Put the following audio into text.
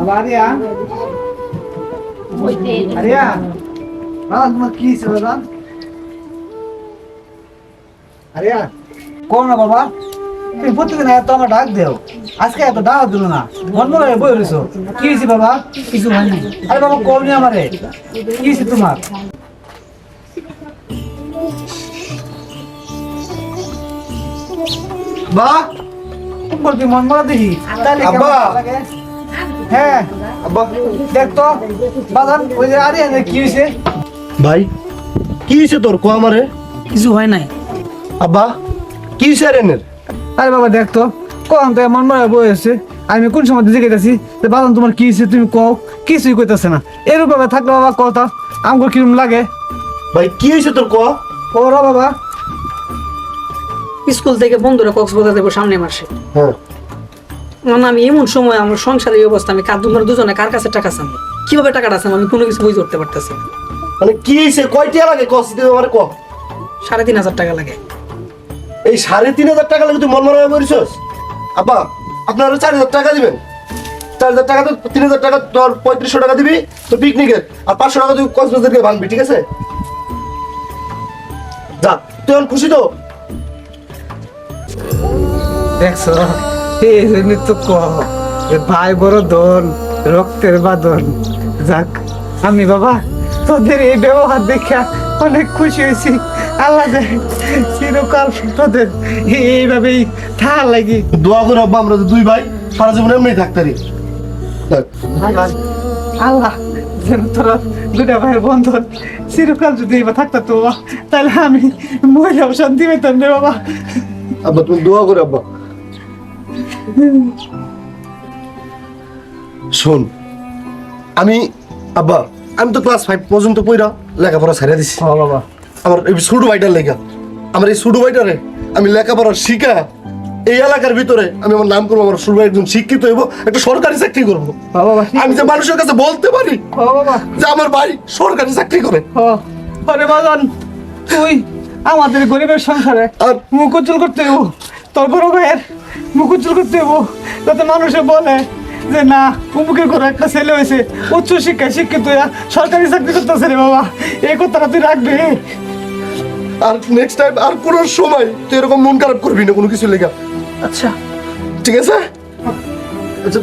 Maria? Maria? তোমার কি হয়েছে বাবা? আরিয়া কোন না বাবা তুমি প্রতিদিন এত আমার ডাক দেও আজকে এত ডাক দিল না মন মনে বই রয়েছো কি হয়েছে বাবা? কিছু হয়নি। আরে বাবা কল নি আমারে কি হয়েছে তোমার? বা বলবি মন মরা দেখি তাহলে হ্যাঁ আব্বা দেখ তো বাজান ওই যে আরে কি হইছে ভাই কি হইছে তোর কো আমারে? কিছু হয় নাই আব্বা কি হইছে রেনের? আরে বাবা দেখ তো কোন তো মন মরা বইছে আমি কোন সময় দিকে গেছি যে বাজান তোমার কি হইছে তুমি কও কিছুই কইতাছে না এর বাবা থাকলে বাবা কথা আমগো কিরম লাগে ভাই কি হইছে তোর কো? ওরা বাবা স্কুল থেকে বন্ধুরা কক্সবাজার যাবো সামনে মাসে। হ্যাঁ মানে আমি এমন সময় আমার সংসারের অবস্থা আমি তোমরা দুজনে কার কাছে টাকা চান কিভাবে টাকাটা চান আমি কোনো কিছু বুঝতে পারতেছি না। মানে কি হইছে কয়টা লাগে কস দিতে আমারে কো? 3,500 টাকা লাগে। এই 3,500 টাকা লাগে তুই মন মরা করিছস? আব্বা আপনারা 4,000 টাকা দিবেন 4,000 টাকা তো 3,000 টাকা তোর 3500 টাকা দিবি তো পিকনিকের আর 500 টাকা তুই কক্সবাজারকে ভাঙবি ঠিক আছে? যা তুই এখন খুশি তো? দেখছো এই জন্য তো কহ ভাই বড় দল রক্তের বাঁধন যাক আমি বাবা তোদের এই ব্যবহার দেখা অনেক খুশি হয়েছি আল্লাহ চিরকাল তোদের এইভাবেই থাকার লাগি দোয়া করে আব্বা আমরা দুই ভাই সারা জীবন এমনি থাকতারি। আল্লাহ যেন তোরা দুটা ভাইয়ের বন্ধন চিরকাল যদি এবার থাকতো তো তাহলে আমি মহিলাও শান্তি পেতাম রে বাবা। আব্বা তুমি দোয়া করে আব্বা। শোন আমি আব্বা আমি তো ক্লাস 5 পর্যন্ত পড়া লেখাপড়া ছেড়ে দিছি বাবা আমার এই ছোট ভাইটার লেখা আমার এই ছোট ভাইটারে আমি লেখাপড়া শিখা এই এলাকার ভিতরে আমি আমার নাম করবো আমার ছোট ভাই একজন শিক্ষিত হইব একটা সরকারি চাকরি করবো আমি যে মানুষের কাছে বলতে পারি যে আমার ভাই সরকারি চাকরি করে। আরে বাজান তুই আমাদের গরিবের সংসারে আর মুখ উজ্জ্বল করতে হইব তোর বড় ভাইয়ের মুখ উজ্জ্বল করতে হইব যাতে মানুষে বলে যে না অমুকের করে একটা ছেলে হয়েছে উচ্চ শিক্ষায় শিক্ষিত সরকারি চাকরি করতেছে রে বাবা এই কথাটা তুই রাখবি। আর নেক্সট টাইম আর কোনো সময় তুই এরকম মন খারাপ করবি না কোনো কিছু লেখা আচ্ছা ঠিক আছে? আচ্ছা